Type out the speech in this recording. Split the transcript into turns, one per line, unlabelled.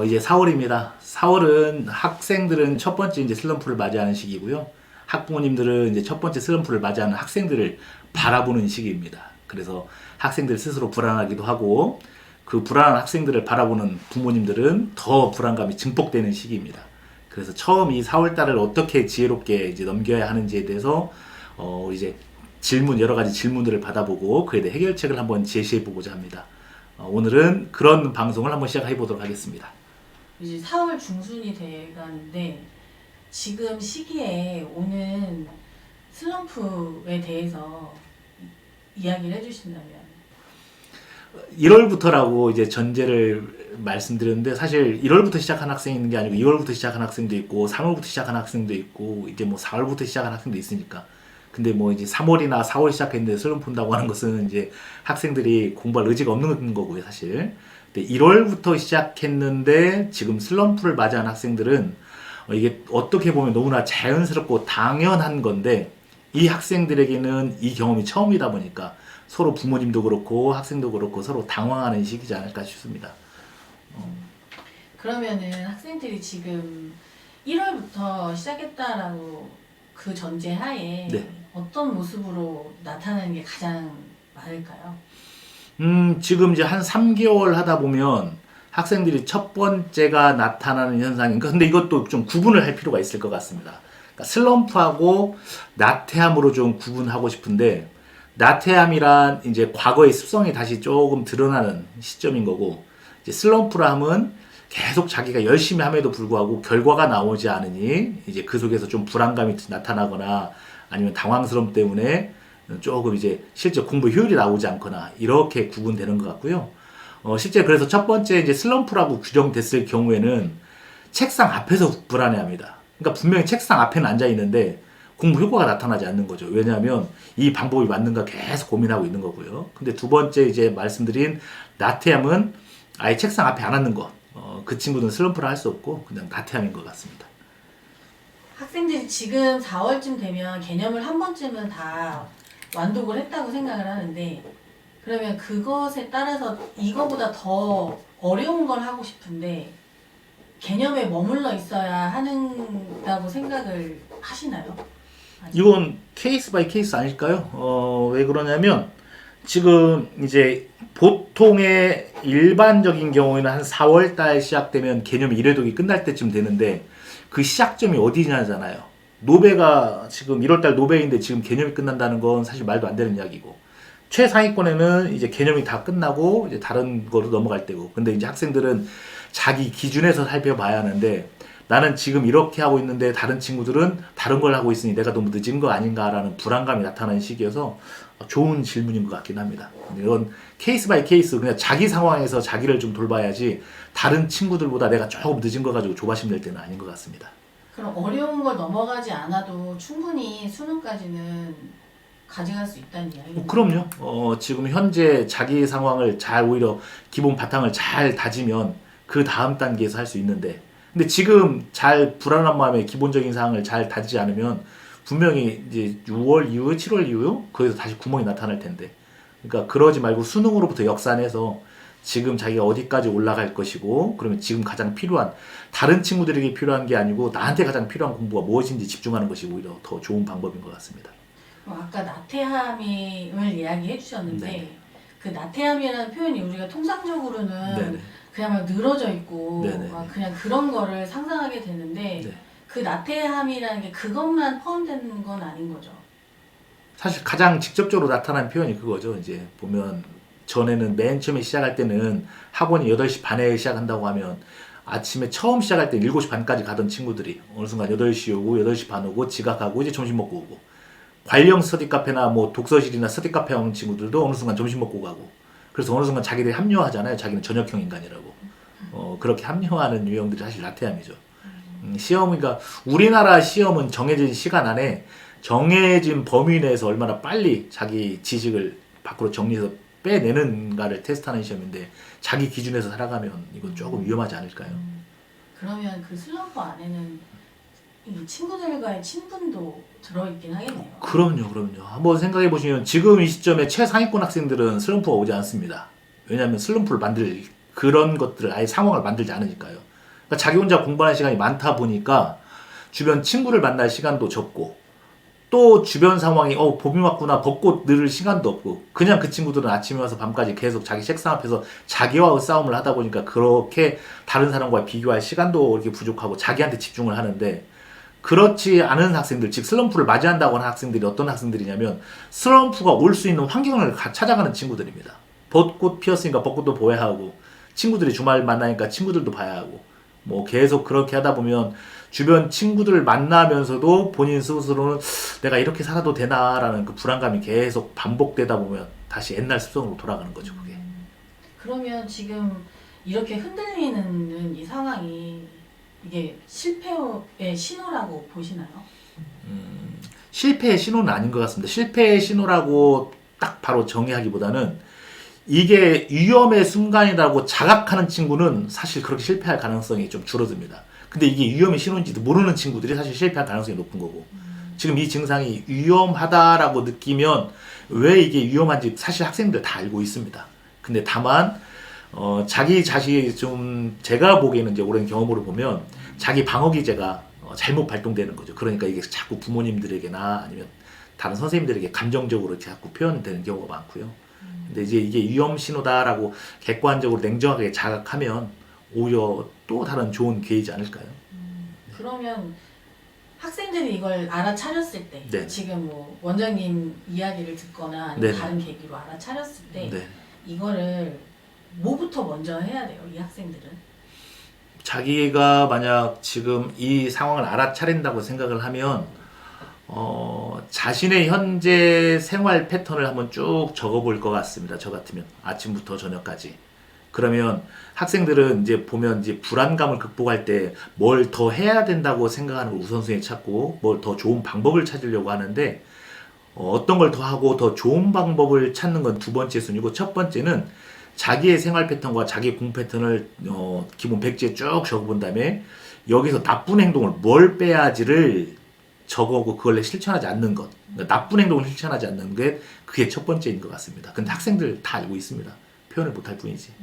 이제 4월입니다. 4월은 학생들은 첫 번째 이제 슬럼프를 맞이하는 시기고요. 학부모님들은 이제 첫 번째 슬럼프를 맞이하는 학생들을 바라보는 시기입니다. 그래서 학생들 스스로 불안하기도 하고 그 불안한 학생들을 바라보는 부모님들은 더 불안감이 증폭되는 시기입니다. 그래서 처음 이 4월 달을 어떻게 지혜롭게 이제 넘겨야 하는지에 대해서 이제 여러 가지 질문들을 받아보고 그에 대해 해결책을 한번 제시해 보고자 합니다. 오늘은 그런 방송을 한번 시작해 보도록 하겠습니다.
이제 4월 중순이 돼가는데 지금 시기에 오는 슬럼프에 대해서 이야기를 해주신다면
1월부터라고 이제 전제를 말씀드렸는데 사실 1월부터 시작한 학생이 있는 게 아니고 2월부터 시작한 학생도 있고 3월부터 시작한 학생도 있고 이제 뭐 4월부터 시작한 학생도 있으니까 근데 뭐 이제 3월이나 4월 시작했는데 슬럼프 온다고 하는 것은 이제 학생들이 공부할 의지가 없는 거고요 사실. 근데 1월부터 시작했는데 지금 슬럼프를 맞이한 학생들은 이게 어떻게 보면 너무나 자연스럽고 당연한 건데 이 학생들에게는 이 경험이 처음이다 보니까 서로 부모님도 그렇고 학생도 그렇고 서로 당황하는 시기지 않을까 싶습니다.
그러면은 학생들이 지금 1월부터 시작했다라고 그 전제 하에
네.
어떤 모습으로 나타나는 게 가장 많을까요?
지금 이제 한 3개월 하다 보면 학생들이 첫 번째가 나타나는 현상인 근데 이것도 좀 구분을 할 필요가 있을 것 같습니다. 그러니까 슬럼프하고 나태함으로 좀 구분하고 싶은데 나태함이란 이제 과거의 습성이 다시 조금 드러나는 시점인 거고 이제 슬럼프라 함은 계속 자기가 열심히 함에도 불구하고 결과가 나오지 않으니 이제 그 속에서 좀 불안감이 나타나거나 아니면 당황스러움 때문에 조금 이제 실제 공부 효율이 나오지 않거나 이렇게 구분되는 것 같고요. 실제 그래서 첫 번째 이제 슬럼프라고 규정됐을 경우에는 책상 앞에서 불안해합니다. 그러니까 분명히 책상 앞에는 앉아 있는데 공부 효과가 나타나지 않는 거죠. 왜냐하면 이 방법이 맞는가 계속 고민하고 있는 거고요. 근데 두 번째 이제 말씀드린 나태함은 아예 책상 앞에 안 앉는 것. 그 친구는 슬럼프를 할 수 없고 그냥 나태함인 것 같습니다.
학생들이 지금 4월쯤 되면 개념을 한 번쯤은 다 완독을 했다고 생각을 하는데 그러면 그것에 따라서 이거보다 더 어려운 걸 하고 싶은데 개념에 머물러 있어야 한다고 생각을 하시나요?
이건 케이스 바이 케이스 아닐까요? 왜 그러냐면 지금 이제 보통의 일반적인 경우에는 한 4월 달 시작되면 개념 1회독이 끝날 때쯤 되는데 그 시작점이 어디냐잖아요. 노베가 지금 1월 달 노베인데 지금 개념이 끝난다는 건 사실 말도 안 되는 이야기고 최상위권에는 이제 개념이 다 끝나고 이제 다른 거로 넘어갈 때고 근데 이제 학생들은 자기 기준에서 살펴봐야 하는데 나는 지금 이렇게 하고 있는데 다른 친구들은 다른 걸 하고 있으니 내가 너무 늦은 거 아닌가라는 불안감이 나타나는 시기여서 좋은 질문인 것 같긴 합니다. 이건 케이스 바이 케이스 그냥 자기 상황에서 자기를 좀 돌봐야지 다른 친구들보다 내가 조금 늦은 거 가지고 조바심 낼 때는 아닌 것 같습니다.
그럼 어려운 걸 넘어가지 않아도 충분히 수능까지는 가져갈 수 있다는 이야기죠?
그럼요. 지금 현재 자기 상황을 잘 오히려 기본 바탕을 잘 다지면 그 다음 단계에서 할 수 있는데 근데 지금 잘 불안한 마음에 기본적인 사항을 잘 다지지 않으면 분명히 이제 6월 이후, 7월 이후 거기서 다시 구멍이 나타날 텐데 그러니까 그러지 말고 수능으로부터 역산해서 지금 자기가 어디까지 올라갈 것이고 그러면 지금 가장 필요한 다른 친구들에게 필요한 게 아니고 나한테 가장 필요한 공부가 무엇인지 집중하는 것이 오히려 더 좋은 방법인 것 같습니다.
아까 나태함을 이야기해 주셨는데
네네.
그 나태함이라는 표현이 우리가 통상적으로는
네네.
그냥 막 늘어져 있고
네네.
막 그냥 그런 거를 상상하게 되는데
네.
그 나태함이라는 게 그것만 포함되는 건 아닌 거죠.
사실 가장 직접적으로 나타난 표현이 그거죠. 이제 보면 전에는 맨 처음에 시작할 때는 학원이 8시 반에 시작한다고 하면 아침에 처음 시작할 때 7시 반까지 가던 친구들이 어느 순간 8시 오고 8시 반 오고 지각하고 이제 점심 먹고 오고 관령 스터디 카페나 뭐 독서실이나 스터디 카페 오는 친구들도 어느 순간 점심 먹고 가고 그래서 어느 순간 자기들이 합리화하잖아요. 자기는 저녁형 인간이라고. 그렇게 합리화하는 유형들이 사실 나태함이죠. 그러니까 우리나라 시험은 정해진 시간 안에 정해진 범위 내에서 얼마나 빨리 자기 지식을 밖으로 정리해서 빼내는가를 테스트하는 시험인데 자기 기준에서 살아가면 이건 조금 위험하지 않을까요?
그러면 그 슬럼프 안에는 이 친구들과의 친분도 들어있긴 하겠네요.
그럼요. 한번 생각해 보시면 지금 이 시점에 최상위권 학생들은 슬럼프가 오지 않습니다. 왜냐하면 슬럼프를 만들 그런 것들을 아예 상황을 만들지 않으니까요. 그러니까 자기 혼자 공부하는 시간이 많다 보니까 주변 친구를 만날 시간도 적고 또 주변 상황이 봄이 왔구나 벚꽃 늘을 시간도 없고 그냥 그 친구들은 아침에 와서 밤까지 계속 자기 책상 앞에서 자기와의 싸움을 하다 보니까 그렇게 다른 사람과 비교할 시간도 이렇게 부족하고 자기한테 집중을 하는데 그렇지 않은 학생들, 즉 슬럼프를 맞이한다고 하는 학생들이 어떤 학생들이냐면 슬럼프가 올 수 있는 환경을 찾아가는 친구들입니다. 벚꽃 피었으니까 벚꽃도 보아야 하고 친구들이 주말 만나니까 친구들도 봐야 하고 뭐 계속 그렇게 하다 보면 주변 친구들을 만나면서도 본인 스스로는 내가 이렇게 살아도 되나라는 그 불안감이 계속 반복되다 보면 다시 옛날 습성으로 돌아가는 거죠, 그게.
그러면 지금 이렇게 흔들리는 이 상황이 이게 실패의 신호라고 보시나요?
실패의 신호는 아닌 것 같습니다. 실패의 신호라고 딱 바로 정의하기보다는 이게 위험의 순간이라고 자각하는 친구는 사실 그렇게 실패할 가능성이 좀 줄어듭니다. 근데 이게 위험의 신호인지도 모르는 친구들이 사실 실패할 가능성이 높은 거고 지금 이 증상이 위험하다라고 느끼면 왜 이게 위험한지 사실 학생들 다 알고 있습니다. 근데 다만 자기 자신이 좀 제가 보기에는 이제 오랜 경험으로 보면 자기 방어 기제가 잘못 발동되는 거죠. 그러니까 이게 자꾸 부모님들에게나 아니면 다른 선생님들에게 감정적으로 이렇게 자꾸 표현되는 경우가 많고요. 근데 이제 이게 위험 신호다라고 객관적으로 냉정하게 자각하면 오히려 또 다른 좋은 기회이지 않을까요?
그러면 학생들이 이걸 알아차렸을 때
네.
지금 뭐 원장님 이야기를 듣거나 아니면
네.
다른 계기로 알아차렸을 때
네.
이거를 뭐부터 먼저 해야 돼요? 이 학생들은?
자기가 만약 지금 이 상황을 알아차린다고 생각을 하면 자신의 현재 생활 패턴을 한번 쭉 적어볼 것 같습니다. 저 같으면 아침부터 저녁까지. 그러면 학생들은 이제 보면 이제 불안감을 극복할 때 뭘 더 해야 된다고 생각하는 걸 우선순위에 찾고 뭘 더 좋은 방법을 찾으려고 하는데 어떤 걸 더 하고 더 좋은 방법을 찾는 건 두 번째 순위고 첫 번째는 자기의 생활 패턴과 자기 공부 패턴을 기본 백지에 쭉 적어본 다음에 여기서 나쁜 행동을 뭘 빼야지를 적어오고 그걸 실천하지 않는 것. 그러니까 나쁜 행동을 실천하지 않는 게 그게 첫 번째인 것 같습니다. 근데 학생들 다 알고 있습니다. 표현을 못할 뿐이지.